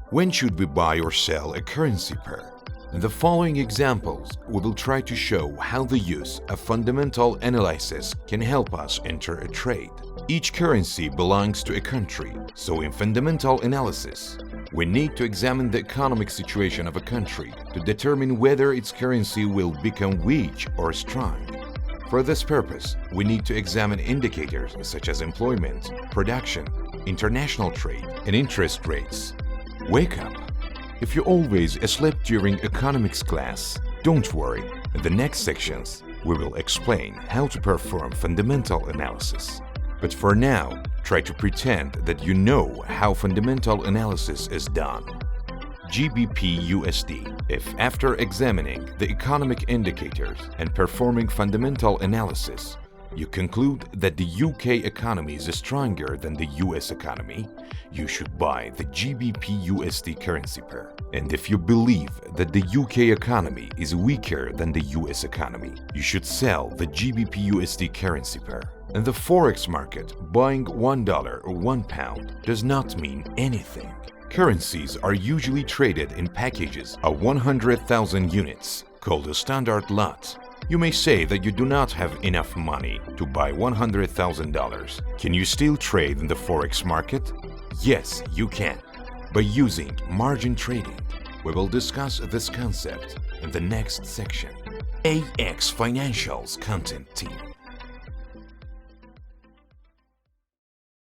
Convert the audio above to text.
When should we buy or sell a currency pair? In the following examples, we will try to show how the use of fundamental analysis can help us enter a trade. Each currency belongs to a country, so in fundamental analysis, we need to examine the economic situation of a country to determine whether its currency will become weak or strong. For this purpose, we need to examine indicators such as employment, production, international trade, and interest rates. Wake up! If you always slept during economics class, don't worry. In the next sections, we will explain how to perform fundamental analysis. But for now, try to pretend that you know how fundamental analysis is done. GBP/USD. If after examining the economic indicators and performing fundamental analysis, you conclude that the UK economy is stronger than the US economy, you should buy the GBP/USD currency pair. And if you believe that the UK economy is weaker than the US economy, you should sell the GBP/USD currency pair. In the Forex market, buying $1 or £1 does not mean anything. Currencies are usually traded in packages of 100,000 units, called a standard lot. You may say that you do not have enough money to buy $100,000. Can you still trade in the Forex market? Yes, you can, by using margin trading. We will discuss this concept in the next section. AX Financial's content team.